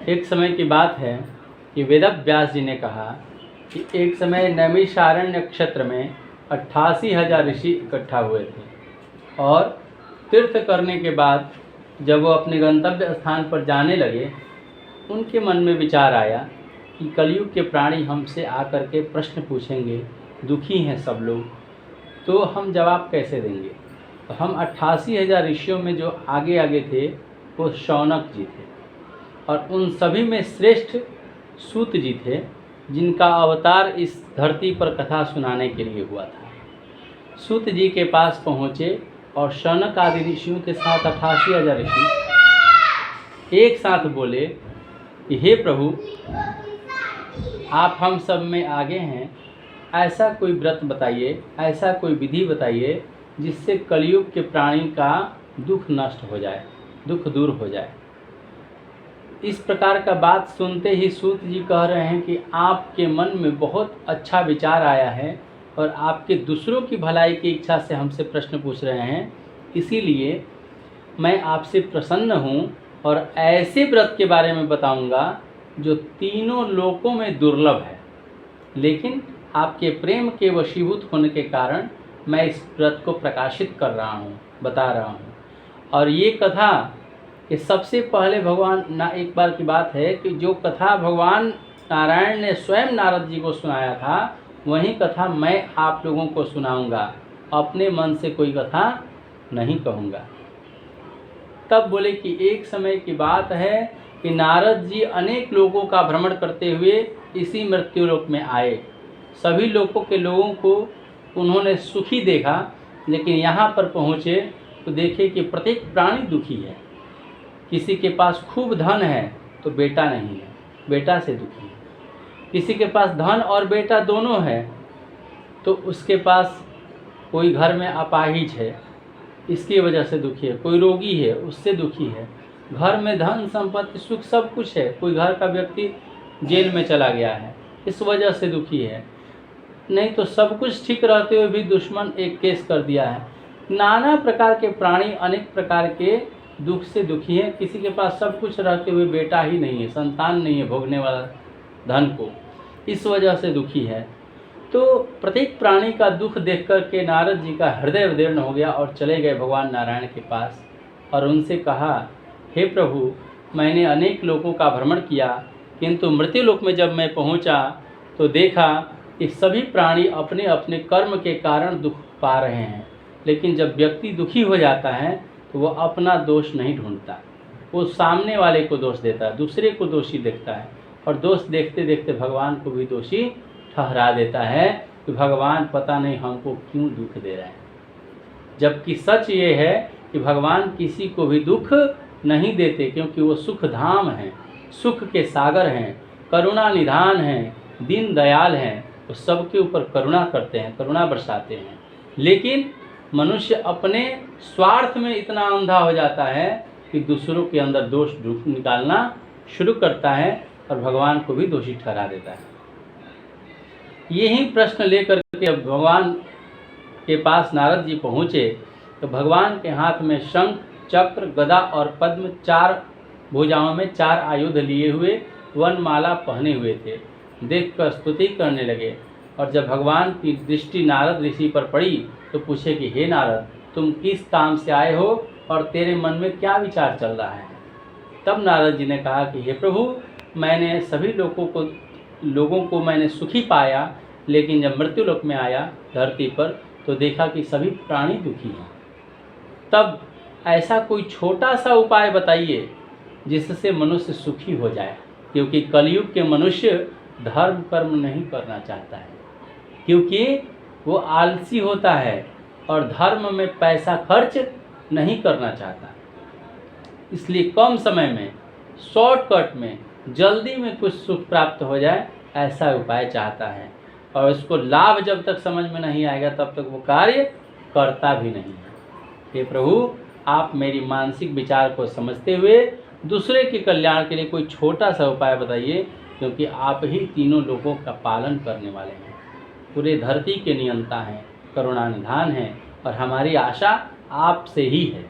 एक समय की बात है कि वेदव्यास जी ने कहा कि एक समय नैमिषारण्य क्षेत्र में 88,000 ऋषि इकट्ठा हुए थे और तीर्थ करने के बाद जब वो अपने गंतव्य स्थान पर जाने लगे, उनके मन में विचार आया कि कलयुग के प्राणी हमसे आकर के प्रश्न पूछेंगे, दुखी हैं सब लोग, तो हम जवाब कैसे देंगे। तो हम 88,000 ऋषियों में जो आगे आगे थे वो शौनक जी थे और उन सभी में श्रेष्ठ सूत जी थे, जिनका अवतार इस धरती पर कथा सुनाने के लिए हुआ था। सूत जी के पास पहुँचे और शौनक आदि ऋषियों के साथ 88,000 ऋषि एक साथ बोले कि हे प्रभु, आप हम सब में आगे हैं, ऐसा कोई व्रत बताइए, ऐसा कोई विधि बताइए जिससे कलयुग के प्राणी का दुख नष्ट हो जाए, दुख दूर हो जाए। इस प्रकार का बात सुनते ही सूत जी कह रहे हैं कि आपके मन में बहुत अच्छा विचार आया है और आपके दूसरों की भलाई की इच्छा से हमसे प्रश्न पूछ रहे हैं, इसीलिए मैं आपसे प्रसन्न हूँ और ऐसे व्रत के बारे में बताऊँगा जो तीनों लोकों में दुर्लभ है, लेकिन आपके प्रेम के वशीभूत होने के कारण मैं इस व्रत को प्रकाशित कर रहा हूँ, बता रहा हूँ। और ये कथा ये सबसे पहले भगवान एक बार की बात है कि जो कथा भगवान नारायण ने स्वयं नारद जी को सुनाया था, वही कथा मैं आप लोगों को सुनाऊंगा, अपने मन से कोई कथा नहीं कहूँगा। तब बोले कि एक समय की बात है कि नारद जी अनेक लोगों का भ्रमण करते हुए इसी मृत्युलोक में आए। सभी लोगों के लोगों को उन्होंने सुखी देखा, लेकिन यहाँ पर पहुँचे तो देखे कि प्रत्येक प्राणी दुखी है। किसी के पास खूब धन है तो बेटा नहीं है, बेटा से दुखी है। किसी के पास धन और बेटा दोनों है तो उसके पास कोई घर में अपाहिज है, इसकी वजह से दुखी है। कोई रोगी है, उससे दुखी है। घर में धन संपत्ति सुख सब कुछ है, कोई घर का व्यक्ति जेल में चला गया है, इस वजह से दुखी है। नहीं तो सब कुछ ठीक रहते हुए भी दुश्मन एक केस कर दिया है। नाना प्रकार के प्राणी अनेक प्रकार के दुख से दुखी है। किसी के पास सब कुछ रहते हुए बेटा ही नहीं है, संतान नहीं है भोगने वाला धन को, इस वजह से दुखी है। तो प्रत्येक प्राणी का दुख देख कर के नारद जी का हृदय विदीर्ण हो गया और चले गए भगवान नारायण के पास और उनसे कहा, हे प्रभु, मैंने अनेक लोगों का भ्रमण किया, किंतु मृत्युलोक में जब मैं पहुंचा तो देखा कि सभी प्राणी अपने अपने कर्म के कारण दुख पा रहे हैं। लेकिन जब व्यक्ति दुखी हो जाता है तो वो अपना दोष नहीं ढूंढता, वो सामने वाले को दोष देता है, दूसरे को दोषी देखता है और दोष देखते देखते भगवान को भी दोषी ठहरा देता है कि भगवान पता नहीं हमको क्यों दुख दे रहे हैं। जबकि सच ये है कि भगवान किसी को भी दुख नहीं देते, क्योंकि वो सुख धाम हैं, सुख के सागर हैं, करुणा निधान हैं, दीन दयाल हैं। वो सबके ऊपर करुणा करते हैं, करुणा बरसाते हैं। लेकिन मनुष्य अपने स्वार्थ में इतना अंधा हो जाता है कि दूसरों के अंदर दोष निकालना शुरू करता है और भगवान को भी दोषी ठहरा देता है। यही प्रश्न लेकर के भगवान के पास नारद जी पहुँचे तो भगवान के हाथ में शंख, चक्र, गदा और पद्म, 4 भुजाओं में 4 आयुध लिए हुए वनमाला पहने हुए थे। देखकर स्तुति करने लगे और जब भगवान की दृष्टि नारद ऋषि पर पड़ी तो पूछे कि हे नारद, तुम किस काम से आए हो और तेरे मन में क्या विचार चल रहा है। तब नारद जी ने कहा कि हे प्रभु, मैंने सभी लोगों को मैंने सुखी पाया, लेकिन जब मृत्युलोक में आया धरती पर तो देखा कि सभी प्राणी दुखी हैं। तब ऐसा कोई छोटा सा उपाय बताइए जिससे मनुष्य सुखी हो जाए, क्योंकि कलयुग के मनुष्य धर्म कर्म नहीं करना चाहता है, क्योंकि वो आलसी होता है और धर्म में पैसा खर्च नहीं करना चाहता। इसलिए कम समय में, शॉर्टकट में, जल्दी में कुछ सुख प्राप्त हो जाए, ऐसा उपाय चाहता है और इसको लाभ जब तक समझ में नहीं आएगा तब तक वो कार्य करता भी नहीं है। हे प्रभु, आप मेरी मानसिक विचार को समझते हुए दूसरे के कल्याण के लिए कोई छोटा सा उपाय बताइए, क्योंकि आप ही तीनों लोगों का पालन करने वाले हैं, पूरे धरती के नियंता हैं, करुणा निधान हैं और हमारी आशा आपसे ही है।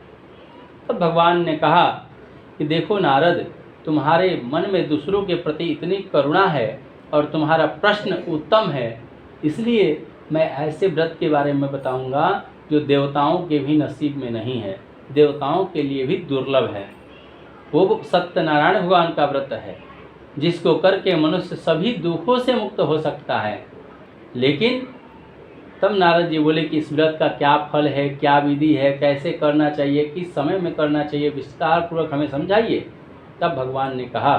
तब भगवान ने कहा कि देखो नारद, तुम्हारे मन में दूसरों के प्रति इतनी करुणा है और तुम्हारा प्रश्न उत्तम है, इसलिए मैं ऐसे व्रत के बारे में बताऊंगा जो देवताओं के भी नसीब में नहीं है, देवताओं के लिए भी दुर्लभ है। वो सत्यनारायण भगवान का व्रत है जिसको करके मनुष्य सभी दुखों से मुक्त हो सकता है। लेकिन तब नारद जी बोले कि इस व्रत का क्या फल है, क्या विधि है, कैसे करना चाहिए, किस समय में करना चाहिए, विस्तार पूर्वक हमें समझाइए। तब भगवान ने कहा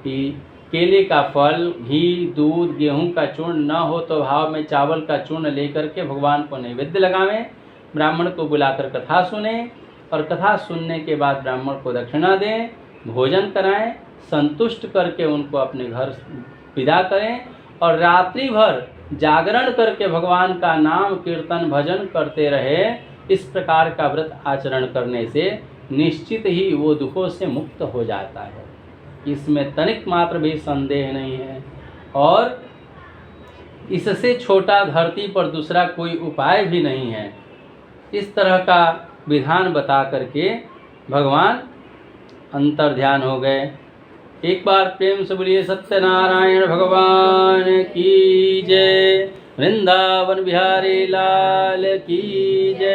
कि केले का फल, घी, दूध, गेहूं का चूर्ण न हो तो भाव में चावल का चूर्ण लेकर के भगवान को नैवेद्य लगावें, ब्राह्मण को बुलाकर कथा सुने और कथा सुनने के बाद ब्राह्मण को दक्षिणा दें, भोजन कराएं, संतुष्ट करके उनको अपने घर विदा करें और रात्रि भर जागरण करके भगवान का नाम कीर्तन भजन करते रहे। इस प्रकार का व्रत आचरण करने से निश्चित ही वो दुखों से मुक्त हो जाता है, इसमें तनिक मात्र भी संदेह नहीं है। और इससे छोटा धरती पर दूसरा कोई उपाय भी नहीं है। इस तरह का विधान बता करके भगवान अंतर्ध्यान हो गए। एक बार प्रेम से बोलिए सत्यनारायण भगवान की जय, वृंदावन बिहारी लाल की जय।